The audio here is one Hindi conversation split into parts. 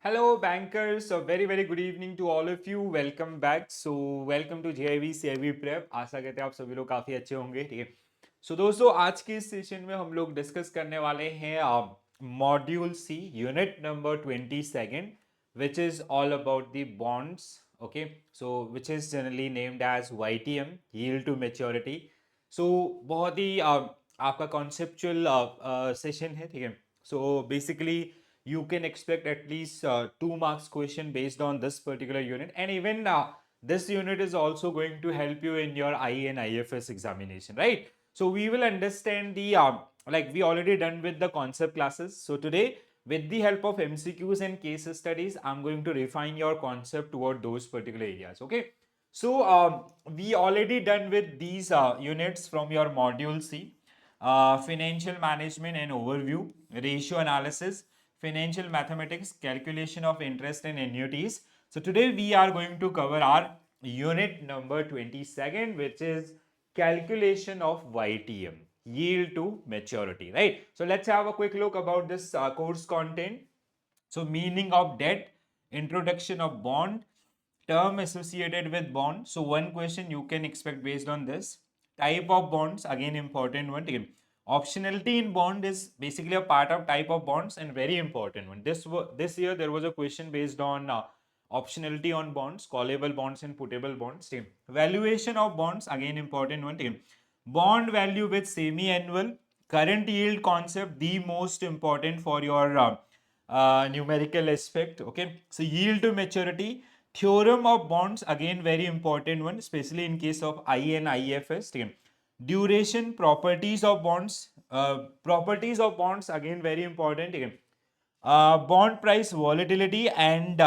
Hello, bankers. A very good evening to all of you. Welcome back. So, welcome to JIV CIV Prep. आशा करते हैं आप सभी लोग काफी अच्छे होंगे. ठीक है. सो दोस्तों आज के इस सेशन में हम लोग डिस्कस करने वाले हैं module C unit number 22 which is all about the bonds. Okay, so which is generally named as YTM, yield to maturity. So बहुत ही आपका कॉन्सेप्चुअल सेशन है. ठीक है. So basically you can expect at least 2 marks question based on this particular unit, and even this unit is also going to help you in your IE and IFS examination, right? So we will understand the like we already done with the concept classes. So today with the help of MCQs and case studies, I'm going to refine your concept toward those particular areas. Okay, so we already done with these units from your module C. Financial management and overview, ratio analysis, financial mathematics, calculation of interest and annuities. So today we are going to cover our unit number 22, which is calculation of YTM, yield to maturity, right? So let's have a quick look about this course content. So meaning of debt, introduction of bond, term associated with bond. So one question you can expect based on this. Type of bonds, again important one. Again, optionality in bond is basically a part of type of bonds and very important one. This year there was a question based on optionality on bonds, callable bonds and puttable bonds. Valuation of bonds, again important one. Bond value with semi-annual, current yield concept, the most important for your numerical aspect. Okay, so yield to maturity, theorem of bonds, again very important one, especially in case of IE and IFS. Duration, properties of bonds, again very important. Bond price volatility and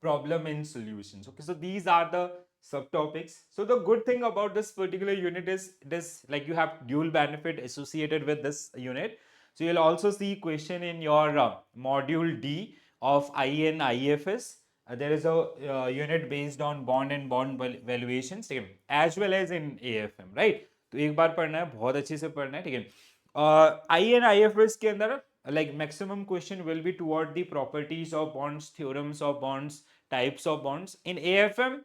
problem in solutions. Okay, so these are the subtopics. So the good thing about this particular unit is this, like you have dual benefit associated with this unit. So you'll also see question in your module D of IE and IFS. There is a unit based on bond and bond valuation, same as well as in AFM, right? तो एक बार पढ़ना है, बहुत अच्छे से पढ़ना है. ठीक है. I N I F S के अंदर like maximum question will be toward the properties of bonds, theorems of bonds, types of bonds. In AFM,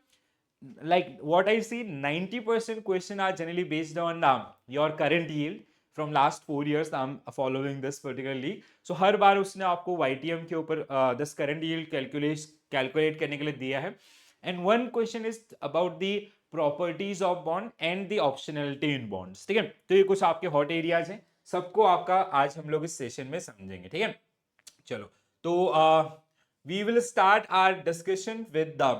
like what I see, 90% question are generally based on your current yield from last 4 years. I'm following this particularly. So हर बार उसने आपको YTM के ऊपर this current yield calculate करने के लिए दिया है. And one question is about the properties of bond and the optionality in bonds. ठीक है, तो ये कुछ आपके hot areas हैं, सबको आपका आज हम लोग इस सेशन में समझेंगे. ठीक है, चलो तो we will start our discussion with the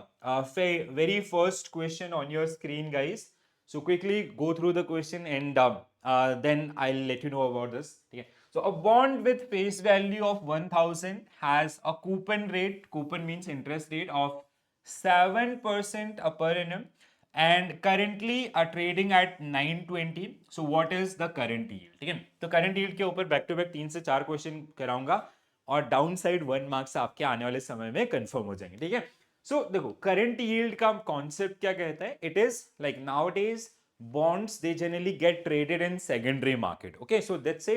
very first question on your screen, guys. So quickly go through the question and then I'll let you know about this. Okay. So a bond with face value of 1000 has a coupon means interest rate of 7% per annum and currently are trading at 920. So what is the current yield? ठीक है, तो current yield के ऊपर बैक टू बैक 3 से 4 क्वेश्चन कराऊंगा और डाउन साइड 1 मार्क्स आपके आने वाले समय में कंफर्म हो जाएंगे. ठीक है, सो देखो करंट यील्ड का कॉन्सेप्ट क्या कहता है. It is like now days bonds they generally get traded in secondary market. Okay, so let's say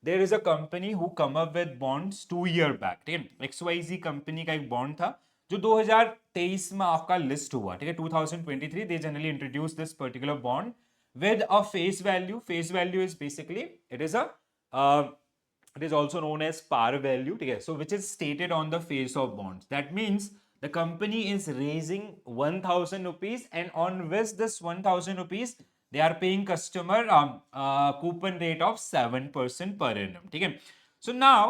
there is a company who come up with bonds 2 year back. ठीक है, XYZ कंपनी का एक बॉन्ड था जो 2023 में आपका लिस्ट हुआ. ठीक है, 2023 they generally introduced this particular bond with a face value is basically it is also known as par value. Okay, so which is stated on the face of bonds. That means the company is raising 1000 rupees and on which this 1000 rupees they are paying customer coupon rate of 7% per annum. ठीक है, so now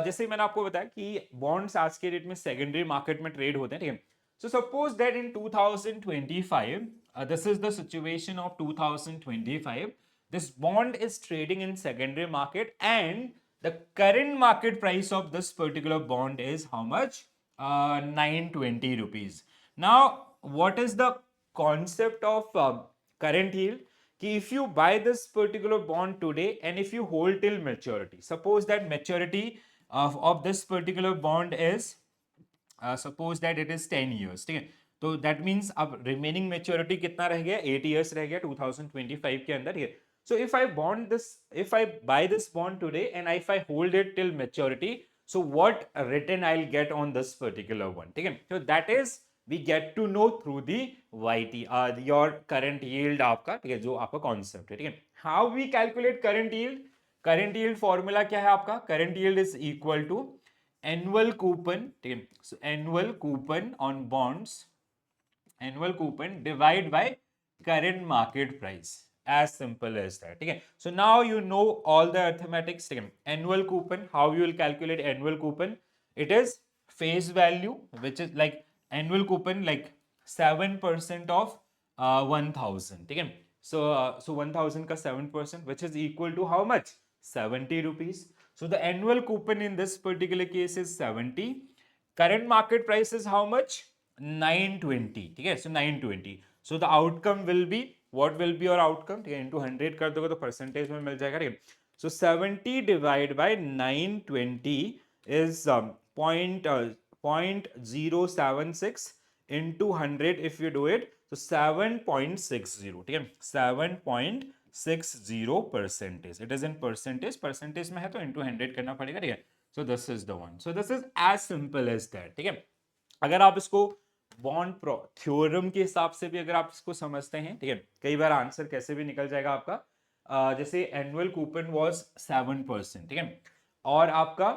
जैसे मैंने आपको बताया कि bonds आज के डेट में सेकेंडरी मार्केट में ट्रेड होते हैं. ठीक है, so suppose that in 2025 this is the situation of 2025, this bond is trading in secondary market and the current market price of this particular bond is how much? 920 rupees. Now, what is the concept of current yield? Ki if you buy this particular bond today and if you hold till maturity, suppose that maturity of this particular bond is suppose that it is 10 years. ठीक है, तो that means अब remaining maturity कितना रह गया? 8 years रह गया 2025 के अंदर. ठीक है, so if I buy this bond today and if I hold it till maturity, So what written I'll get on this particular one. ठीक है? So that is we get to know through the YT, your current yield आपका, ठीक है, जो आपका कॉन्सेप्ट है, ठीक है. How we calculate current yield? Current yield formula क्या है आपका? Current yield is equal to annual coupon, ठीक है. So annual coupon on bonds, annual coupon divide by current market price, as simple as that. ठीक है. So now you know all the arithmetics. ठीक है. Annual coupon, how you will calculate annual coupon? It is face value, which is like annual coupon, like 7% of 1000. ठीक है. So 1000 का 7%, which is equal to how much? 70 rupees. So the annual coupon in this particular case is 70. Current market price is how much? 920. ठीक है. So 920. So the outcome will be, what will be your outcome? ठीक है, into 100 कर दोगे तो परसेंटेज में मिल जाएगा. ठीक है. So 70 divided by 920 is 0.076 into 100 if you do it. So 7.60. ठीक है. 7.60 percentage. It is in percentage. Percentage में है तो into 100 करना पड़ेगा. ठीक है. So this is the one. So this is as simple as that. ठीक है. अगर आप इसको बॉन्ड थ्योरम के हिसाब से भी अगर आप इसको समझते हैं, ठीक है, कई बार आंसर कैसे भी निकल जाएगा आपका. जैसे एनुअल कूपन वाज 7%, ठीक है, और आपका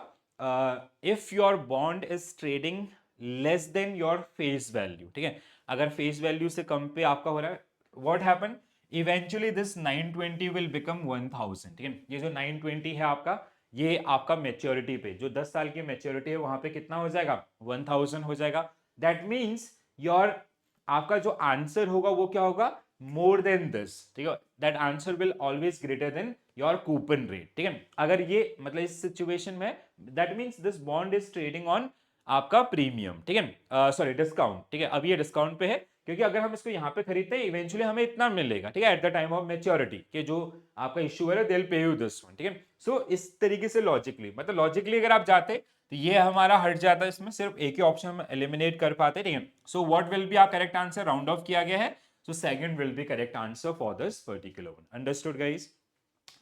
if your bond is trading less than your face value, ठीक है, अगर फेस वैल्यू से कम पे आपका हो रहा है, what happen, eventually this 920 will become 1000. ठीक है. ये जो 920 है आपका, ये आपका मेच्योरिटी पे, जो 10 साल की मेच्योरिटी है, वहां पे कितना हो जाएगा? 1000 हो जाएगा. दैट मीन्स योर, आपका जो आंसर होगा वो क्या होगा? More than this. ठीक है. That answer will always greater than your coupon rate. ठीक है. अगर ये मतलब इस सिचुएशन में, that means this bond is trading on आपका प्रीमियम. ठीक है, सॉरी डिस्काउंट. ठीक है. अभी ये डिस्काउंट पे है, क्योंकि अगर हम इसको यहाँ पे खरीदते हैं, इवेंचुअली हमें इतना मिलेगा. ठीक है, eight the time of maturity, कि जो आपका इश्यू है, दे पे यू दिस वन. ठीक है. सो इस तरीके से लॉजिकली, मतलब लॉजिकली अगर आप जाते तो ये हमारा हट जाता है, इसमें सिर्फ एक ही ऑप्शन हम एलिमिनेट कर पाते. ठीक है. So what will be our correct answer? Round off किया गया है, so second will be correct answer for this particular one. Understood guys?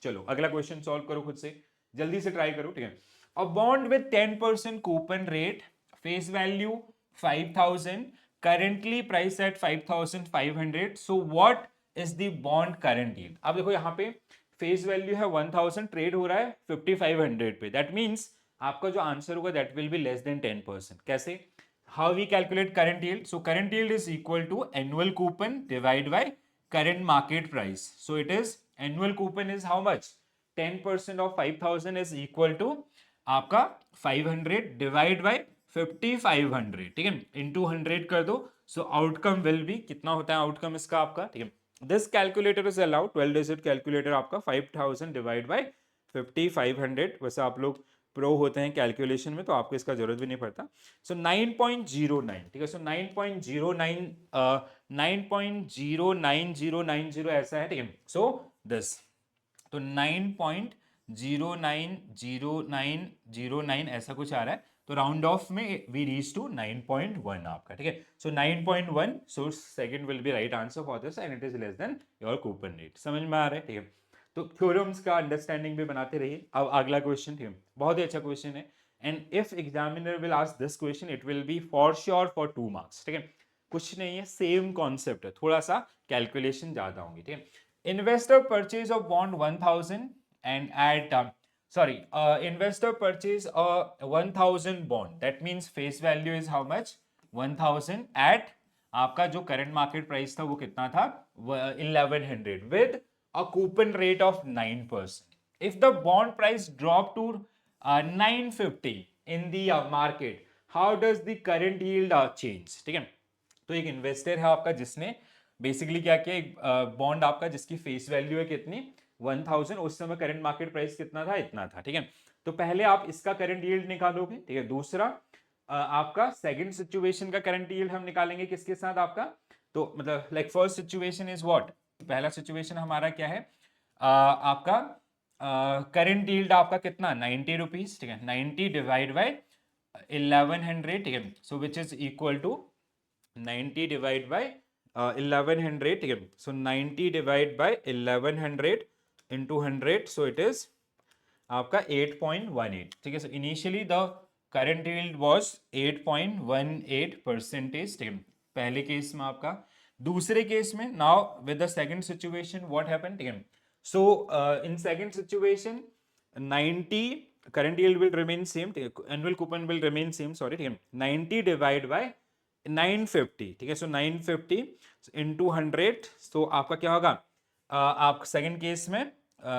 चलो अगला क्वेश्चन सॉल्व करो खुद से, जल्दी से ट्राई करो. ठीक है. अ bond with 10% coupon rate, face value 5000, currently price at 5500. So what is the bond current yield? अब देखो यहाँ पे फेस वैल्यू है 1000, ट्रेड हो रहा है 5500 पे. दैट मीन्स आपका जो आंसर होगा that will be less than 10%. कैसे? How we calculate current yield? So current yield is equal to annual coupon divide by current market price. So it is, annual coupon is how much? 10% of 5000 is equal to आपका 500 डिवाइड बाय 5500. ठीक है, इंटू 100 कर दो. सो आउटकम विल बी, कितना होता है आउटकम इसका आपका? ठीक है. This calculator is allowed, 12 digit calculator आपका 5000 डिवाइड बाय 5500. वैसे आप लोग प्रो होते हैं कैलकुलेशन में, तो आपको इसका जरूरत भी नहीं पड़ता. सो 9.09. ठीक है. सो 9.09, 9.09090 ऐसा है. ठीक है. सो दिस, तो 9.0909009 ऐसा कुछ आ रहा है, तो राउंड ऑफ में वी रीच टू 9.1 आपका. ठीक है. सो 9.1, सो second will be right answer for this, and it is less then your coupon rate. समझ में आ रहा है? ठीक है. तो थ्योरम्स का अंडरस्टैंडिंग भी बनाते रहिए. अब अगला क्वेश्चन, ठीक है, बहुत ही अच्छा क्वेश्चन है, and if examiner will ask this question, it will be for sure for 2 marks. ठीक है. कुछ नहीं है, सेम कॉन्सेप्ट है, थोड़ा सा कैलकुलेशन ज्यादा होंगी. ठीक है. Investor purchase of bond 1000 and at investor purchase a 1000 bond. That means face value is how much? 1000 at आपका जो करंट मार्केट प्राइस था वो कितना था? 1100 with a coupon rate of 9%. If the bond price drop to 950 in the market, how does the current yield change? ठीक है. तो एक इन्वेस्टर है आपका, जिसने बेसिकली क्या किया, एक बॉन्ड आपका जिसकी फेस वैल्यू है कितनी? 1000. उस समय करंट मार्केट प्राइस कितना था? इतना था. ठीक है. तो पहले आप इसका करंट यील्ड निकालोगे. ठीक है. दूसरा आपका सेकंड सिचुएशन का करंट यील्ड हम निकालेंगे किसके साथ आपका? तो मतलब like first situation is what? पहला सिचुएशन हमारा क्या है? आपका करंट यील्ड आपका कितना? 90 रुपीज. ठीक है. 90 डिवाइड बाय 1100. ठीक है. So which is equal to 90 divide by 1100. ठीक है. So 90 divide by 1100 into 100, so it is आपका 8.18, ठीक है। So initially the current yield was 8.18%, ठीक है, पहले केस में आपका। दूसरे केस में now with the second situation what happened, ठीक है। So in second situation 90 current yield will remain same, ठीक है, annual coupon will remain same, sorry, ठीक है, 90 डिवाइड बाय 950, ठीक है। सो 950 इंटू 100, तो आपका क्या होगा, आप सेकंड केस में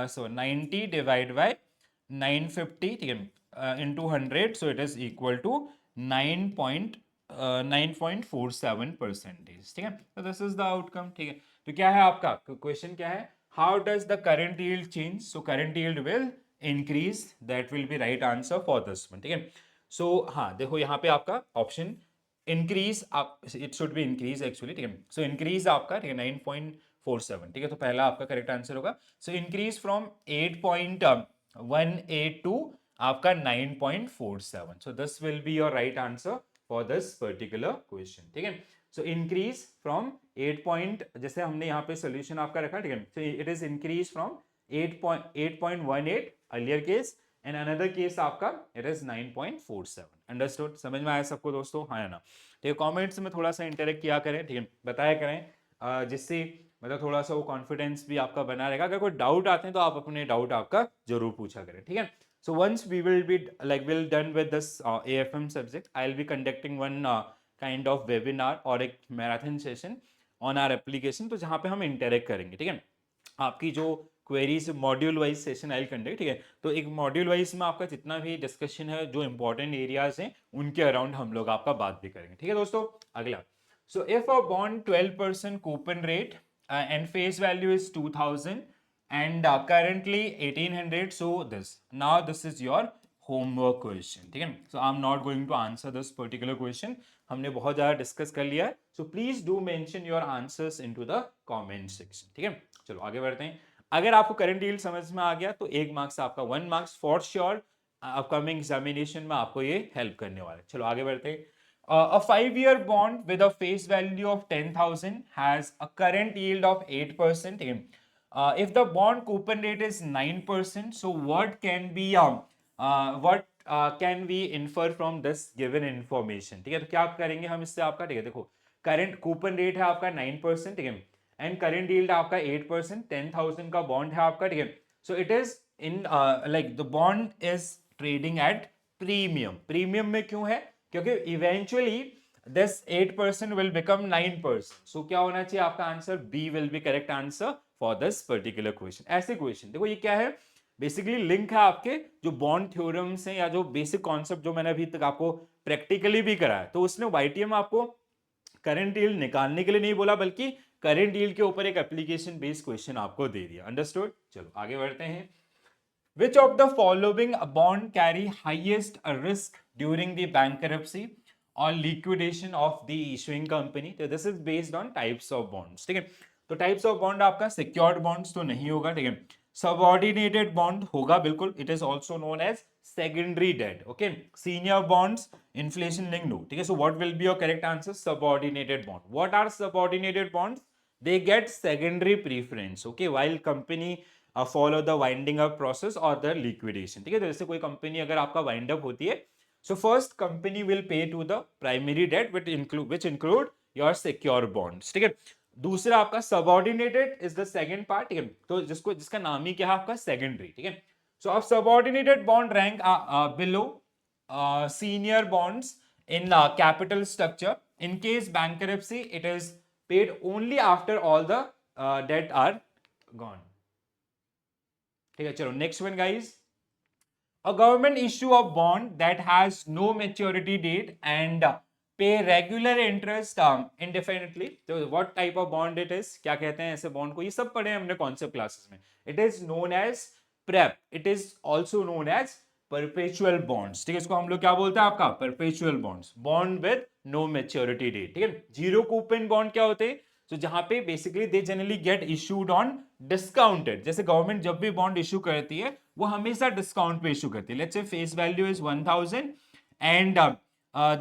सो 90 डिवाइड बाय 950, ठीक है, into 100, so it is equal to 9.47%, ठीक है। तो दिस इज द आउटकम, ठीक है। तो क्या है आपका क्वेश्चन, क्या है, how does the current yield change, so current yield will increase, that will be right answer for this one, ठीक है। सो हाँ, देखो यहाँ पे आपका ऑप्शन इंक्रीज, आप it should be increase actually, ठीक है। सो इंक्रीज आपका, ठीक है, 9.47, ठीक है, तो पहला आपका करेक्ट आंसर होगा। सो इंक्रीज फ्रॉम 8.18 टू आपका 9.47, so this will be your right answer for this particular question, ठीक है। सो इंक्रीज फ्रॉम 8 पॉइंट, जैसे हमने यहाँ पे सोल्यूशन आपका रखा, ठीक है, so it is increase from 8.18 earlier case, and another case आपका इट इज 9.47। अंडरस्टूड, समझ में आया सबको दोस्तों, हाँ या ना, ठीक है। कमेंट्स में थोड़ा सा इंटरेक्ट किया करें, ठीक है, बताया करें, जिससे मतलब थोड़ा सा वो कॉन्फिडेंस भी आपका बना रहेगा। अगर कोई डाउट आते हैं तो आप अपने डाउट आपका जरूर पूछा करें, ठीक है। So once we will be like we'll done with this AFM subject, I'll be conducting one kind of webinar और एक marathon session on our application, तो जहाँ पे हम इंटरेक्ट करेंगे, ठीक है। आपकी जो queries module wise session I conduct, ठीक है। तो एक मॉड्यूल वाइज में आपका जितना भी डिस्कशन है, जो इंपॉर्टेंट एरियाज हैं उनके अराउंड हम लोग आपका बात भी करेंगे, ठीक है दोस्तों। अगला, so if a bond 12% coupon rate and face value is 2000 and currently 1800, so this is your homework question, ठीक है। so I'm not going to answer this particular question, हमने बहुत ज़्यादा डिस्कस कर लिया है, so please do mention your answers into the comment section, ठीक है। चलो आगे बढ़ते हैं। अगर आपको करंट यील्ड समझ में आ गया तो 1 मार्क्स आपका, 1 marks for sure upcoming examination में आपको ये हेल्प करने वाला है। चलो आगे बढ़ते हैं। A 5-year bond with a face value of 10,000 has a current yield of 8%. If the bond coupon rate is 9%, so what can we infer from this given information? ठीक है, तो क्या करेंगे हम इससे आपका, ठीक है, देखो करंट कूपन रेट है आपका 9%, ठीक है, एंड करंट यील्ड आपका 8%, 10,000 का बॉन्ड है आपका, ठीक है। So it is in like the bond is trading at premium. Premium में क्यों है, क्योंकि eventually this 8% will become 9%, so क्या होना चाहिए आपका answer, B will be correct answer for this particular question। ऐसे क्वेश्चन देखो, ये क्या है, बेसिकली लिंक है आपके जो बॉन्ड थ्योरम्स हैं या जो बेसिक कॉन्सेप्ट जो मैंने अभी तक आपको प्रैक्टिकली भी कराया, तो उसने YTM आपको करंट यील्ड निकालने के लिए नहीं बोला, बल्कि करंट यील्ड के ऊपर एक एप्लीकेशन बेस्ड क्वेश्चन आपको दे दिया। अंडरस्टूड, चलो आगे बढ़ते हैं। Which of the following bond carry highest risk during the bankruptcy or liquidation of the issuing company? तो this is based on types of bonds, ठीक है। तो types of bond आपका secured bonds तो नहीं होगा, ठीक है। Subordinated bond होगा बिल्कुल, it is also known as secondary debt, okay। Senior bonds, inflation linked no, ठीक है। So what will be your correct answer? Subordinated bond. What are subordinated bonds? They get secondary preference, okay, while company follow the winding up process और द लिक्विडेशन, ठीक है। तो जैसे कोई कंपनी अगर आपका वाइंड अप होती है, so first company will pay to the primary debt which include your secure bonds, ठीक है। दूसरा आपका subordinated is the second part, ठीक है, तो जिसका नाम ही क्या है आपका सेकेंडरी, ठीक है। सो आप subordinated bond rank below senior bonds in capital structure. In case bankruptcy it is paid only after all the debt are gone, ठीक है। चलो next one guys, a government issue a bond that has no maturity date and pay regular interest indefinitely, तो what type of bond it is, क्या कहते हैं ऐसे बॉन्ड को, ये सब पढ़े हमने कॉन्सेप्ट क्लासेस में। It is known as prep, it is also known as perpetual bonds, ठीक है। इसको हम लोग क्या बोलते हैं आपका, perpetual bonds, bond with no maturity date, ठीक है। जीरो कूपन बॉन्ड क्या होते हैं, तो जहां पे basically they generally get issued on discounted, जैसे गवर्नमेंट जब भी बॉन्ड इशू करती है वो हमेशा डिस्काउंट पे इशू करती है। लेट्स से face value is 1000 and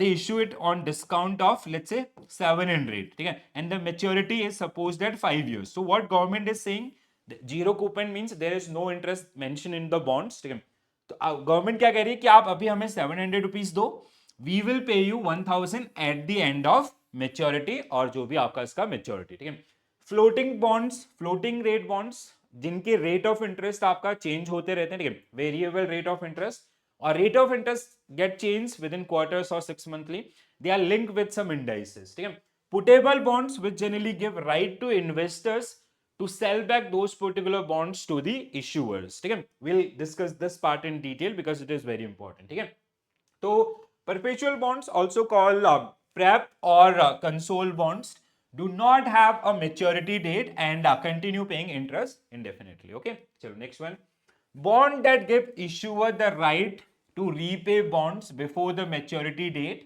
they issue it on discount of let's say 700, ठीक है, and the maturity is supposed at 5 years. So what government is saying, zero coupon means there is no interest mentioned in the bonds, ठीक है। तो गवर्नमेंट क्या कह रही है कि आप अभी हमें 700 रुपीज दो, we will pay you 1000 at the end of maturity, और जो भी आपका इसका मेच्योरिटी, ठीक है। Floating bonds, floating rate bonds, जिनके रेट ऑफ इंटरेस्ट आपका चेंज होते रहते हैं, ठीक है, वेरिएबल रेट ऑफ इंटरेस्ट, और rate of interest get change with in quarters और 6 monthly, they are link with some indices, ठीक है। Putable bonds which generally give right to investors to sell back those particular bonds to the issuers, ठीक है। we'll discuss this part in detail because it is very important, ठीक है। तो perpetual bonds, also called prep or console bonds, do not have a maturity date and continue paying interest indefinitely, okay। चलो next one, bond that give issuer the right to repay bonds before the maturity date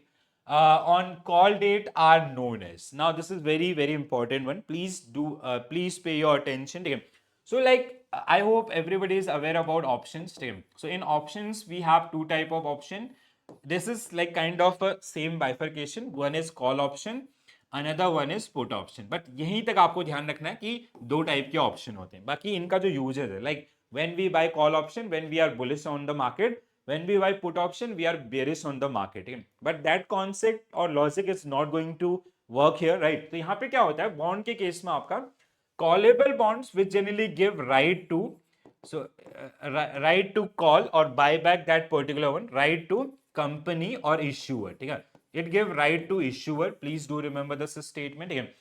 on call date are known as. Now this is very very important one. Please do please pay your attention. Okay? So like I hope everybody is aware about options. Okay? So in options we have two type of option. This is like kind of a same bifurcation. One is call option, another one is put option. But यहीं तक आपको ध्यान रखना है कि दो टाइप के ऑप्शन होते हैं. बाकी इनका जो यूजेस है, like when we buy call option, when we are bullish on the market, when we buy put option, we are bearish on the market, but that concept or logic is not going to work here, right? तो यहाँ पे क्या होता है, बॉन्ड के केस में आपका callable bonds which generally give right to, so right to call or buy back that particular one, right to company or issuer, ठीक है, it give right to issuer, please do remember this statement, ठीक है।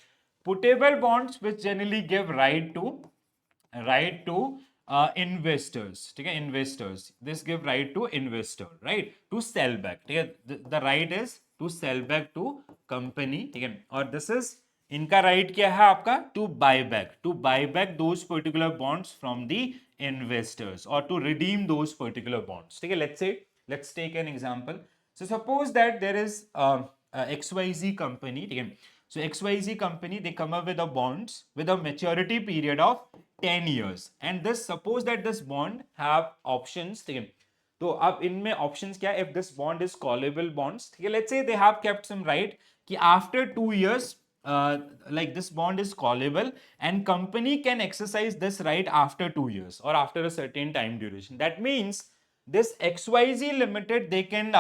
Putable bonds which generally give right to investors, ठीक है, investors, this give right to investor, right, to sell back, ठीक है, the right is to sell back to company, ठीक है, और this is इनका राइट क्या है आपका, to buy back those particular bonds from the investors और to redeem those particular bonds, ठीक है। Let's take an example, so suppose that there is XYZ company, ठीक है, so XYZ company they come up with a bonds with a maturity period of 10 years and this suppose that this bond have options, ठीक है, तो अब इनमें ऑप्शंस क्या है, if this bond is callable bonds, ठीक है, let's say they have kept some right कि after 2 years like this bond is callable and company can exercise this right after 2 years or after a certain time duration. That means this XYZ limited they can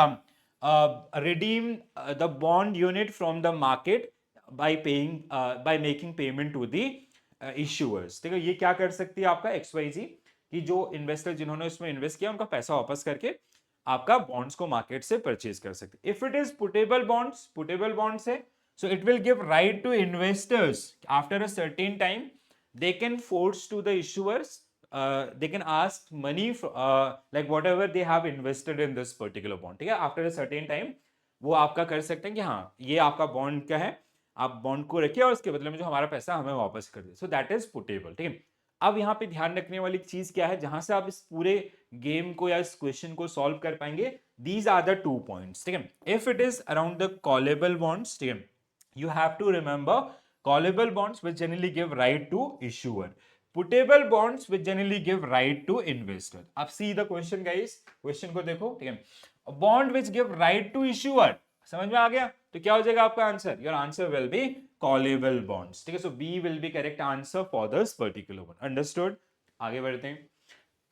redeem the bond unit from the market by paying by making payment to the issuers, ठीक है। ये क्या कर सकती है आपका XYZ कि जो इन्वेस्टर जिन्होंने उसमें इन्वेस्ट किया उनका पैसा वापस करके आपका बॉन्ड्स को मार्केट से परचेज कर सकते। If it is puttable bonds है, so it will give right to investors after a certain time, they can force to the issuers, they can ask money like whatever they have invested in this particular bond, ठीक है, after a certain time वो आपका कर सकते हैं कि हाँ ये आपका बॉन्ड क्या है, आप बॉन्ड को रखिए और उसके बदले में जो हमारा पैसा हमें वापस कर दे, सो दैट इज पुटेबल, ठीक है। अब यहाँ पे ध्यान रखने वाली चीज क्या है, जहां से आप इस पूरे गेम को या इस क्वेश्चन को सॉल्व कर पाएंगे, दीज आर द 2 पॉइंट्स, ठीक है। If it is around the callable bonds, ठीक है, you have to remember callable bonds which generally give right to issuer, putable bonds which generally give right to investor. अब see the question guys, question को देखो, ठीक है, bond which give right to issuer, समझ में आ गया, तो क्या हो जाएगा आपका answer, your answer will be callable bonds, ठीक है, so B will be correct answer for this particular one, understood। आगे बढ़ते हैं,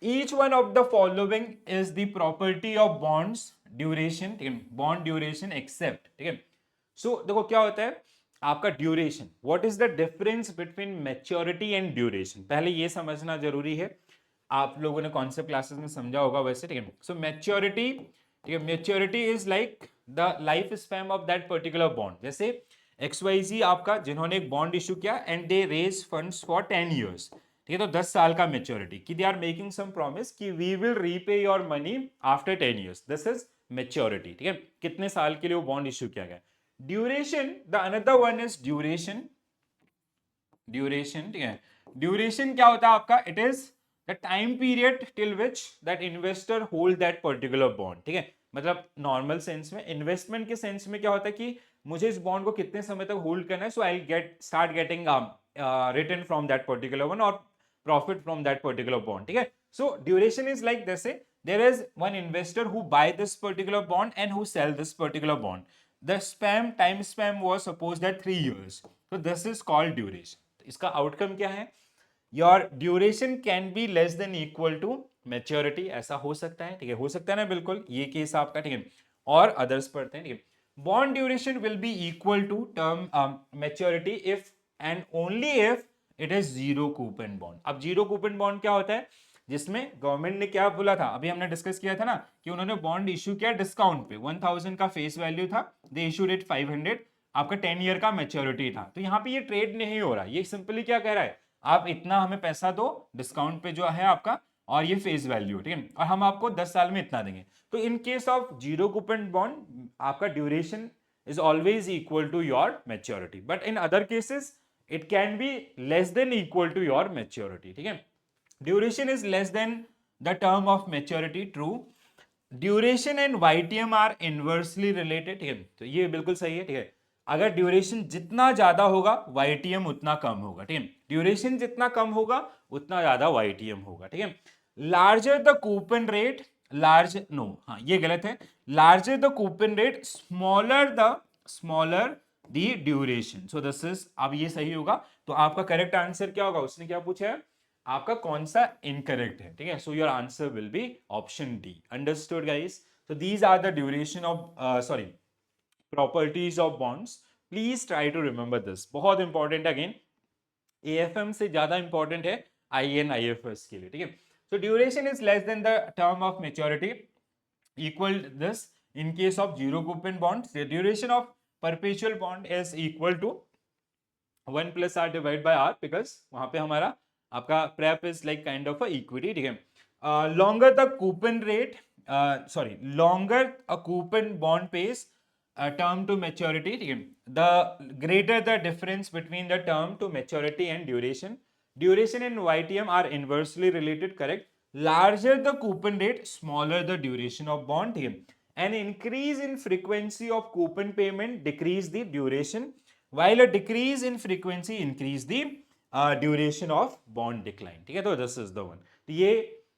each one of the following is the property of bonds duration, ठीक है, bond duration except, ठीक है। सो देखो क्या होता है आपका duration, what is the difference between maturity and duration, पहले ये समझना जरूरी है, आप लोगों ने कॉन्सेप्ट क्लासेस में समझा होगा वैसे, ठीक है। सो मैच्योरिटी, ठीक है, maturity is like the life span of that particular bond, जैसे XYZ आपका जिन्होंने एक बॉन्ड इशू किया and they raise funds for 10 years, ठीक है, तो 10 साल का मैच्योरिटी कि they are making some promise कि we will repay your money after 10 years, this is maturity, ठीक है, कितने साल के लिए वो बॉन्ड इशू किया गया। Duration, the another one is duration, ठीक है, ड्यूरेशन क्या होता है आपका, it is the time period till which that investor hold that particular bond, ठीक है, मतलब नॉर्मल सेंस में, इन्वेस्टमेंट के सेंस में क्या होता है कि मुझे इस बॉन्ड को कितने समय तक होल्ड करना है, so I start getting return from that particular one और profit from that particular bond, ठीक है। So duration is like this, there is one investor who buy this particular bond and who sell this particular bond, the time span was supposed at 3 years, so this is called duration। इसका आउटकम क्या है, your duration can be less than equal to maturity, ऐसा हो सकता है, ठीक है, हो सकता है ना, बिल्कुल ये केस आपका, ठीक है, और अदर्स पढ़ते हैं, ठीक है। Bond duration will be equal to term maturity if and only if it is zero coupon bond. अब जीरो कूपन बॉन्ड क्या होता है, जिसमें गवर्नमेंट ने क्या बोला था, अभी हमने डिस्कस किया था ना, कि उन्होंने बॉन्ड इश्यू किया डिस्काउंट पे, 1000 का फेस वैल्यू था, दे इशूड इट 500, आपका 10 ईयर का मैच्योरिटी था। तो यहाँ पे ये ट्रेड नहीं हो रहा, ये सिंपली क्या कह रहा है, आप इतना हमें पैसा दो डिस्काउंट पे जो है आपका, और ये फेस वैल्यू, ठीक है, और हम आपको 10 साल में इतना देंगे। तो in case of zero coupon bond आपका duration is always equal to your maturity, but in other cases it can be less than equal to your maturity, ठीक है। duration is less than the term of maturity, true। duration and YTM are inversely related, ठीक है, तो ये बिल्कुल सही है, ठीक है। अगर ड्यूरेशन जितना ज्यादा होगा YTM उतना कम होगा, ठीक है, ड्यूरेशन जितना कम होगा उतना ज्यादा YTM होगा, ठीक है। Larger the coupon rate, large no, हाँ ये गलत है, larger the coupon rate smaller the duration, so this is, अब ये सही होगा। तो आपका करेक्ट आंसर क्या होगा, उसने क्या पूछा है, आपका कौन सा इनकरेक्ट है, ठीक है। So your answer will be option D. Understood guys? So these are the duration of sorry properties of bonds. Please try to remember this, बहुत इंपॉर्टेंट, अगेन AFM से ज्यादा इंपॉर्टेंट है IN IFS के लिए, ठीक है। So duration is less than the term of maturity equal this in case of zero coupon bonds. The duration of perpetual bond is equal to 1 plus R divided by R, because वहां पे हमारा आपका prep is like kind of a equity, ठीक है। longer the coupon rate, longer a coupon bond pays term to maturity, ठीक है, the greater the difference between the term to maturity and duration. Duration and YTM are inversely related, correct? Larger the coupon rate, smaller the duration of bond, ठीक है। An increase in frequency of coupon payment decrease the duration, while a decrease in frequency increase the duration of bond decline, ठीक है। तो this is the one। तो ये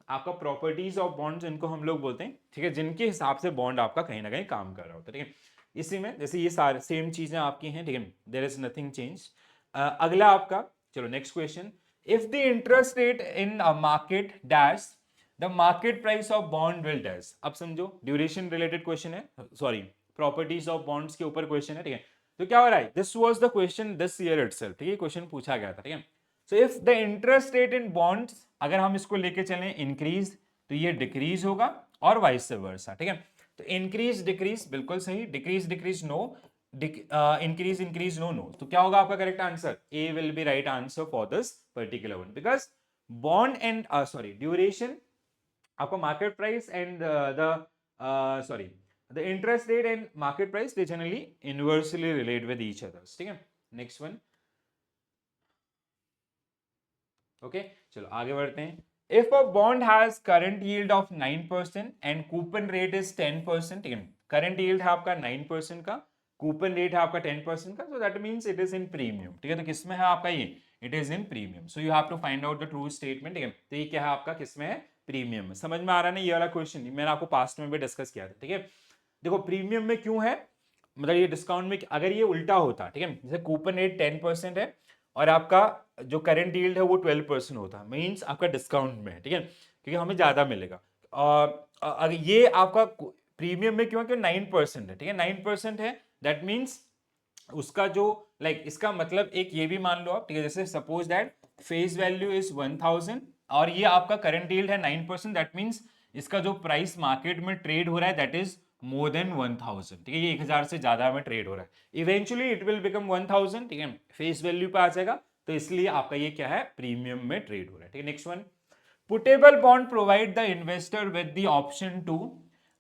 आपका प्रॉपर्टीज ऑफ बॉन्ड्स, इनको हम लोग बोलते हैं, ठीक है, जिनके हिसाब से बॉन्ड आपका कहीं ना कहीं काम कर रहा होता है, ठीक है। इसी में जैसे ये सारे सेम चीजें आपकी हैं, ठीक है, देयर इज नथिंग चेंज। अगला आपका, चलो next question, if the interest rate in market dash the market price of bond will dash. अब समझो ड्यूरेशन रिलेटेड क्वेश्चन है, सॉरी प्रॉपर्टीज ऑफ बॉन्ड्स के ऊपर क्वेश्चन है, ठीक है। तो क्या हो रहा है, this was the question this year itself, ठीक है, क्वेश्चन पूछा गया था, ठीक है। So if the interest rate in bonds, अगर हम इसको लेके चलें इंक्रीज, तो ये डिक्रीज होगा, और वाइस वर्सा, ठीक है। तो इंक्रीज डिक्रीज बिल्कुल सही, decrease decrease no, increase increase no no. तो क्या होगा आपका correct answer, A will be right answer for this particular one, because bond and sorry duration, आपका market price and the interest rate and market price, they generally inversely relate with each others, ठीक है। नेक्स्ट वन, ओके चलो आगे बढ़ते हैं। If a bond has current yield of 9% and coupon rate is 10%, ठीक है, करंट यील्ड है आपका 9% का, कूपन रेट है आपका 10% का, so that means it is in premium, ठीक है। तो किसमें है आपका ये, it is in premium, so you have to find out the true statement, ठीक है। तो ये क्या है आपका, किसमें है, प्रीमियम में। समझ में आ रहा है ना ये वाला क्वेश्चन, मैंने आपको पास्ट में भी डिस्कस किया था, ठीक है। देखो प्रीमियम में क्यों है, मतलब ये डिस्काउंट में, अगर ये उल्टा होता, ठीक है, जैसे कूपन रेट 10% है और आपका जो करंट यील्ड है वो 12% होता, मींस आपका डिस्काउंट में है, ठीक है, क्योंकि हमें ज्यादा मिलेगा। अगर ये आपका प्रीमियम में क्यों, 9% है, ठीक है, 9% है, दैट मींस उसका जो इसका मतलब एक ये भी मान लो आप, ठीक है, जैसे suppose that face value is 1000 और ये आपका करंट यील्ड है 9%, दैट मींस इसका जो प्राइस मार्केट में ट्रेड हो रहा है दैट इज मोर देन 1000, ठीक है, ये 1000 से ज्यादा में ट्रेड हो रहा है, इवेंचुअली इट विल बिकम 1000, ठीक है, फेस वैल्यू पे आ जाएगा, तो इसलिए आपका ये क्या है, प्रीमियम में ट्रेड हो रहा है, ठीक है। Next one, puttable bond provide the investor with the option to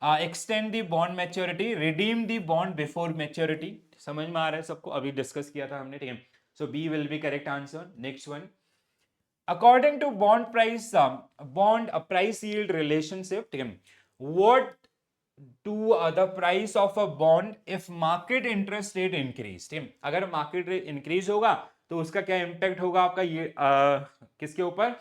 extend the bond maturity, redeem the bond before maturity. समझ में आ रहा है सबको, अभी डिस्कस किया था हमने, ठीक है। So B will be correct answer. Next one, according to bond price bond price yield relationship, ठीक है, what to the price of a bond if market interest rate increase, ठीक है, अगर मार्केट रेट इंक्रीज होगा तो उसका क्या इंपैक्ट होगा आपका ये किसके ऊपर,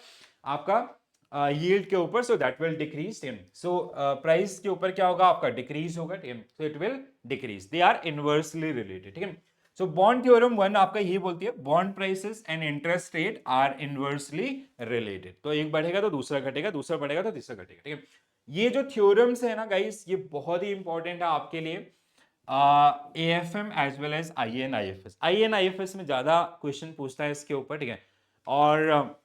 आपका यील्ड के ऊपर, सो दैट विल डिक्रीज, ठीक है। सो प्राइस के ऊपर क्या होगा आपका, डिक्रीज होगा, ठीक है, so it will decrease, they are inversely related, ठीक है। सो बॉन्ड थ्योरम 1 आपका यही बोलती है bond prices and interest rate are inversely related. तो एक बढ़ेगा तो दूसरा घटेगा, दूसरा बढ़ेगा तो तीसरा घटेगा, ठीक है। ये जो थ्योरम्स है ना गाइस, ये बहुत ही इंपॉर्टेंट है आपके लिए AFM as well as IN IFS में ज्यादा क्वेश्चन पूछता है इसके ऊपर, ठीक है। और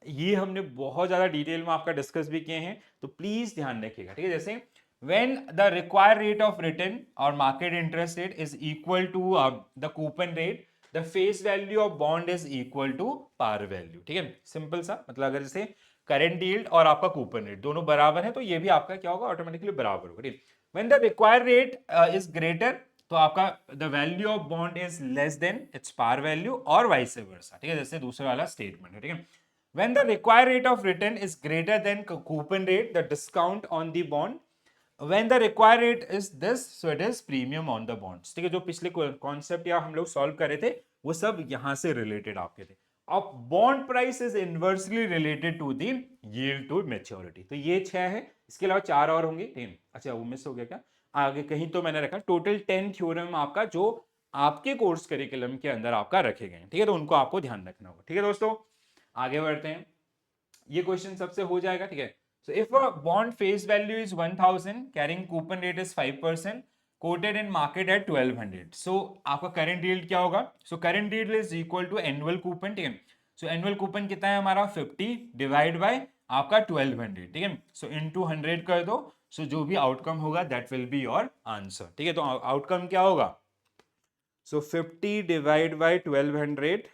ये हमने बहुत ज्यादा डिटेल में आपका डिस्कस भी किए हैं, तो प्लीज ध्यान रखिएगा, ठीक है। जैसे when the required rate of return or market interest rate is equal to the coupon rate, the face value of bond is equal to par value, ठीक है। सिंपल सा मतलब, अगर जैसे करंट यील्ड और आपका कूपन रेट दोनों बराबर है तो ये भी आपका क्या होगा, ऑटोमेटिकली बराबर होगा, ठीक है। when the required rate is greater, तो आपका the value of bond is less than its par value और vice versa, ठीक है। जैसे दूसरा वाला स्टेटमेंट है, ठीक है। when the required rate of return is greater than coupon rate, the discount on the bond, when the required rate is this, so it is premium on the bonds, ठीक है। जो पिछले कॉन्सेप्ट या हम लोग सॉल्व करे थे वो सब यहां से रिलेटेड आपके थे। अब bond price is inversely related to the yield to maturity, तो ये 6 है, इसके अलावा 4 और होंगे, 10, अच्छा वो मिस हो गया क्या आगे कहीं, तो मैंने रखा टोटल 10 थ्योरम आपका जो आपके कोर्स करिकुलम के अंदर आपका रखे गए हैं, ठीक है। तो उनको आपको ध्यान रखना होगा, ठीक है दोस्तों। आगे बढ़ते हैं, ये क्वेश्चन सबसे हो जाएगा, ठीक है। So if a bond face value is 1000, carrying coupon rate is 5%, quoted in market at 1200, so आपका करंट yield क्या होगा, so current yield is equal to annual coupon, ठीक है। so annual coupon कितना है हमारा 50 डिवाइड बाय आपका 1200, ठीक है। so into 100 कर दो, so जो भी आउटकम होगा that will be your answer, ठीक है। तो आउटकम क्या होगा, so 50 divided by 1200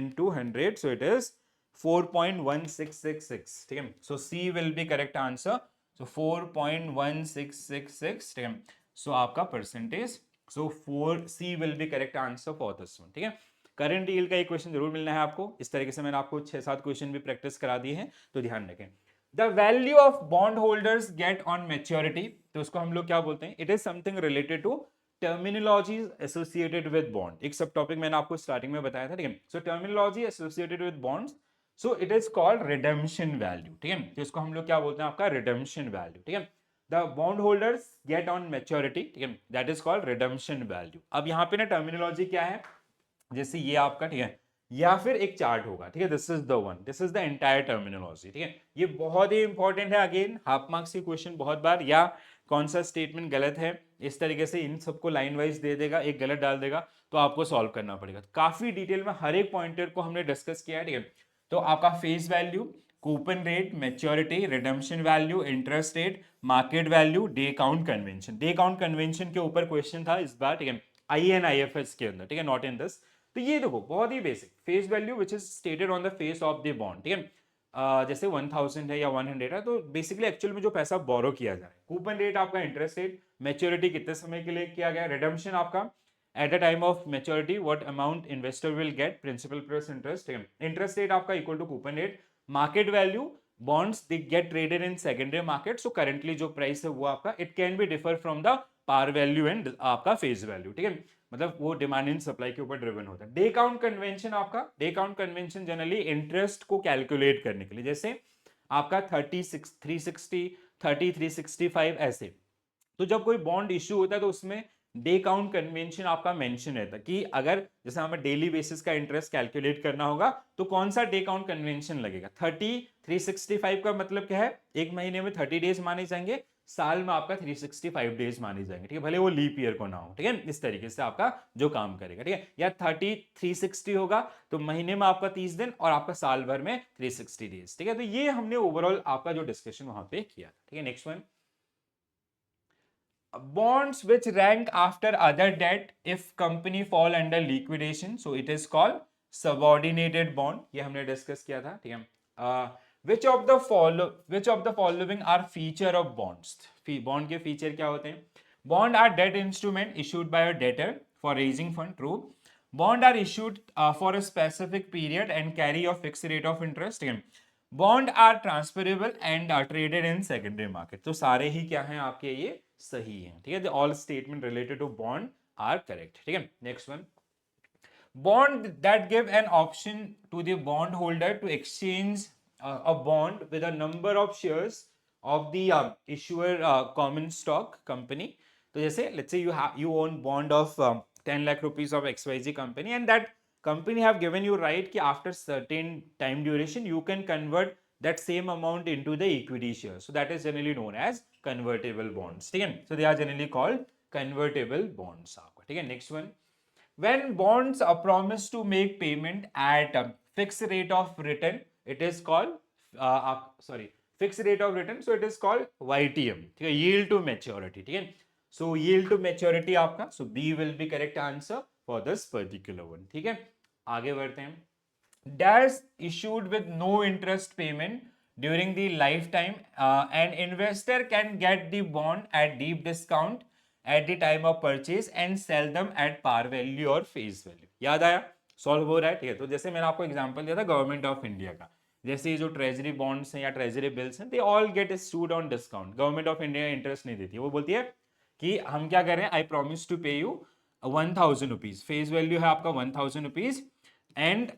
into 100, so it is 4.1666, ठीक है। so C will be correct answer, so 4.1666, ठीक है। so आपका percentage, so 4C will be correct answer for this one, ठीक है। करंट यील्ड का एक क्वेश्चन जरूर मिलना है आपको, इस तरीके से मैंने आपको 6-7 क्वेश्चन भी प्रैक्टिस करा दिए हैं, तो ध्यान रखें। The value of bond holders get on maturity, तो उसको हम लोग क्या बोलते हैं, it is something related to terminologies associated with bond, एक सब टॉपिक मैंने आपको स्टार्टिंग में बताया था, ठीक है। सो terminology associated with bonds, so it is called redemption value, ठीक है। तो इसको हम लोग क्या बोलते हैं, आपका रिडेम्पशन वैल्यू, ठीक है। The bond holders get on maturity, ठीक है, that is called redemption value. अब यहाँ पे ना टर्मिनोलॉजी क्या है, जैसे ये आपका, ठीक है, या फिर एक चार्ट होगा, ठीक है, this is the one, this is the entire terminology, ठीक है। ये बहुत ही इंपॉर्टेंट है, अगेन हाफ मार्क्स की क्वेश्चन बहुत बार, या कौन सा स्टेटमेंट गलत है, इस तरीके से इन सबको लाइन वाइज दे देगा, एक गलत डाल देगा तो आपको सॉल्व करना पड़ेगा। काफी डिटेल में हर एक पॉइंटर को हमने डिस्कस किया है, ठीक है। तो आपका face value, coupon rate, maturity, redemption value, interest rate, market value, day count convention, day count convention के ऊपर क्वेश्चन था इस बार, ठीक है, IN IFS के अंदर, ठीक है, नॉट इन दिस। तो ये देखो बहुत ही basic, face value which is stated on the face of the bond, ठीक है। जैसे 1000 है या 100 है, तो बेसिकली एक्चुअल में जो पैसा बोरो किया जा रहा है, कूपन रेट आपका इंटरेस्ट रेट, मैच्योरिटी कितने समय के लिए किया गया, रिडेम्पशन आपका at the time of maturity what amount investor will get, principal plus interest, ठीक है। इंटरेस्ट रेट आपका equal to coupon rate, market value, bonds they get traded in secondary market, so currently जो प्राइस है वो आपका, it can be differ from the par value and आपका फेस वैल्यू, ठीक है। मतलब वो डिमांड एंड सप्लाई के ऊपर ड्रिवन होता है। डे काउंट कन्वेंशन आपका, day count convention generally interest को कैलकुलेट करने के लिए, जैसे आपका 36 360 30 365 ऐसे, तो जब कोई बॉन्ड इश्यू होता है तो उसमें डे काउंट कन्वेंशन आपका मेंशन रहता है कि अगर जैसे हमें डेली बेसिस का इंटरेस्ट कैलकुलेट करना होगा तो कौन सा डे काउंट कन्वेंशन लगेगा। 30 365 का मतलब क्या है, एक महीने में 30 डेज माने जाएंगे, साल में आपका 365 डेज माने जाएंगे, ठीक है, भले वो लीप ईयर को ना हो, ठीक है। इस तरीके से आपका जो काम करेगा, ठीक है। या 30 360 होगा तो महीने में आपका 30 दिन और आपका साल भर में 360 डेज, ठीक है। तो ये हमने ओवरऑल आपका जो डिस्कशन वहां पे किया, ठीक है। Next one, bonds which rank after other debt if company fall under liquidation, so it is called subordinated bond, ये हमने डिस्कस किया था, ठीक है। which of the following are feature of bonds, bond के feature क्या होते हैं, bond are debt instrument issued by a debtor for raising fund, true, bond are issued for a specific period and carry a fixed rate of interest, ठीक है, bond are transferable and are traded in secondary market, तो सारे ही क्या हैं आपके, ये सही हैं, ठीक है। All statement related to bond are correct, ठीक है। Next one, bond that give an option to the bond holder to exchange a bond with a number of shares of the issuer common stock company, तो जैसे let's say you own bond of 10 lakh rupees of XYZ company, and that company have given you right कि after certain time duration you can convert that same amount into the equity share. So that is generally known as convertible bonds. ठीक है, so they are generally called convertible bonds. आपका ठीक है. Next one, when bonds are promised to make payment at a fixed rate of return, it is called fixed rate of return, so it is called YTM. ठीक है, yield to maturity. ठीक है, so yield to maturity आपका, so B will be correct answer for this particular one. ठीक है, आगे बढ़ते हैं. Dash issued with no interest payment during the lifetime, an investor can get the bond at deep discount at the time of purchase and sell them at par value or face value. याद आया, सॉल्व हो रहा है. ठीक है, तो जैसे मैंने आपको एग्जांपल दिया था गवर्नमेंट ऑफ इंडिया का, जैसे ये जो ट्रेजरी बॉन्ड्स हैं या ट्रेजरी बिल्स हैं, they all get issued on discount. Government of India interest नहीं देती है, वो बोलती है कि हम क्या करें, I promise to pay you 1000 rupees, face value है आपका 1000 rupees, and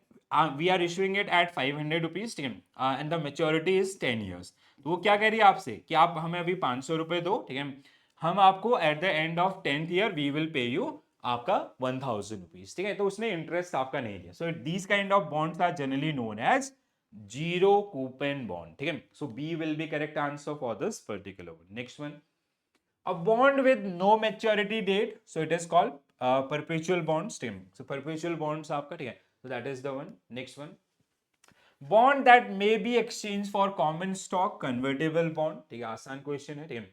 we are issuing it at 500 rupees. ठीक है, and the maturity is 10 years. तो वो क्या कह रही है आपसे कि आप हमें अभी 500 रुपए दो. ठीक है, हम आपको at the end of 10th year we will pay you आपका 1000 रुपीज. ठीक है, तो उसने इंटरेस्ट आपका नहीं लिया. So these kind of bonds are generally known as zero coupon bond. ठीक है, so B will be correct answer for this particular one. Next one, a bond with no maturity date, so it is called perpetual bonds. So perpetual bonds आपका, ठीक है, so that is the one. Next one, bond that may be exchanged for common stock, convertible bond. ठीक है, आसान क्वेश्चन है. ठीक है,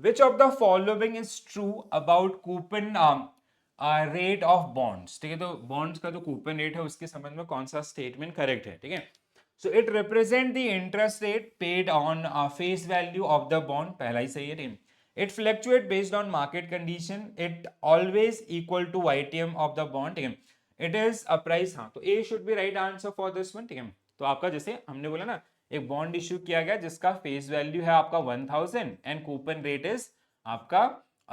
which of the following is true about coupon rate of bonds. ठीक है, तो bonds का जो coupon rate है उसके संबंध में कौन सा statement correct है. ठीक है, so it represent the interest rate paid on face value of the bond. पहला ही सही है. ठीक है, it fluctuate based on market condition, it always equal to YTM of the bond. ठीक है, it is a price. हाँ, तो A should be right answer for this one. ठीक है, तो आपका जैसे हमने बोला ना, एक बॉन्ड इश्यू किया गया जिसका फेस वैल्यू है आपका 1000 एंड कूपन रेट इज आपका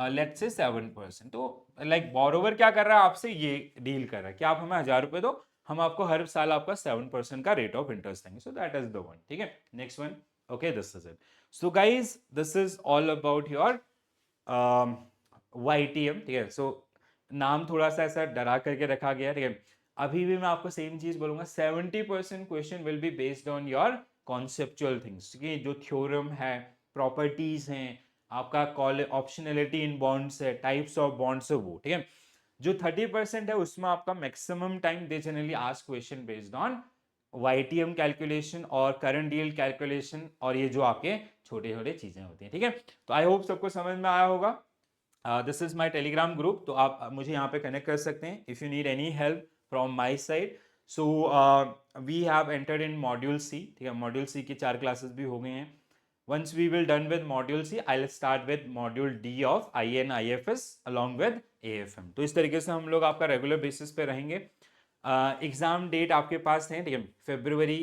लेट्स से 7%. तो लाइक बोरोवर क्या कर रहा है आपसे, ये डील कर रहा है कि आप हमें 1000 रुपए दो, हम आपको हर साल आपका 7% का रेट ऑफ इंटरेस्ट देंगे. So that is the one. ठीक है, next one. Okay, this is it. So guys, this is all about your YTM. ठीक है, so नाम थोड़ा सा ऐसा डरा करके रखा गया. ठीक है, अभी भी मैं आपको सेम चीज बोलूंगा, 70% question will be based on your conceptual things. कि जो थ्योरम है, प्रॉपर्टीज हैं, आपका कॉल ऑप्शनलिटी इन बॉन्ड्स है, टाइप्स ऑफ बॉन्ड्स है, वो. ठीक है, जो 30% है उसमें आपका maximum time they generally ask question based on YTM calculation और करंट डील कैलकुलेशन, और ये जो आपके छोटे छोटे चीजें होती हैं. ठीक है, तो आई होप सबको समझ में आया होगा. This is my Telegram group, तो आप मुझे यहाँ पे कनेक्ट कर सकते हैं if you need any help from my side. So we have entered in module C. ठीक है, मॉड्यूल सी की 4 क्लासेस भी हो गए हैं. Once we will done with module C, I'll start with module D of IN IFS along with AFM. तो इस तरीके से हम लोग आपका रेगुलर बेसिस पे रहेंगे. एग्जाम डेट आपके पास है. ठीक है, February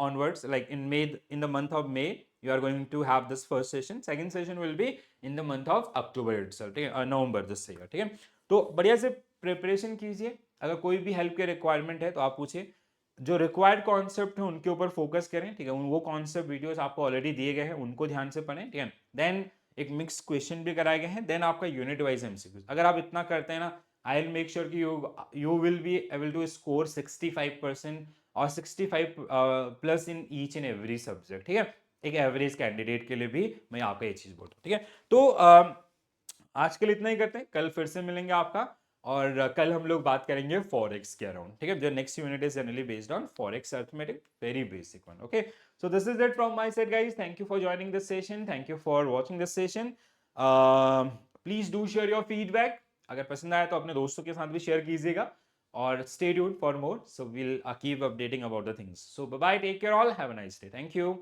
onwards, like in the month of May you are going to have this first session. Second session will be in the month of October itself. ठीक है, नवंबर this year. ठीक है, तो बढ़िया से प्रिपरेशन कीजिए. अगर कोई भी हेल्प के रिक्वायरमेंट है तो आप पूछिए. जो रिक्वायर्ड कॉन्सेप्ट है उनके ऊपर फोकस करें. ठीक है, वो कॉन्सेप्ट वीडियोस आपको ऑलरेडी दिए गए हैं, उनको ध्यान से पढ़ें. ठीक है, देन एक मिक्स क्वेश्चन भी कराए गए हैं. देन आपका यूनिट वाइज एमसीक्यूज. अगर आप इतना करते हैं ना, आई विल मेक श्योर कि you will be able to score 65% और 65 plus in each and every subject. ठीक है, एक एवरेज कैंडिडेट के लिए भी मैं आपका ये चीज बोलता हूँ. ठीक है, तो आज के लिए इतना ही करते हैं. कल फिर से मिलेंगे आपका, और कल हम लोग बात करेंगे फॉरेक्स के अराउंड. ठीक है, जो next unit is generally based on forex arithmetic, very basic one. Okay, so this is it from my side guys. Thank you for joining this session, thank you for watching this session. Please do share your feedback. अगर पसंद आया तो अपने दोस्तों के साथ भी शेयर कीजिएगा, और stay tuned for more. So will keep updating about the things. So bye bye, take care all, have a nice day. Thank you.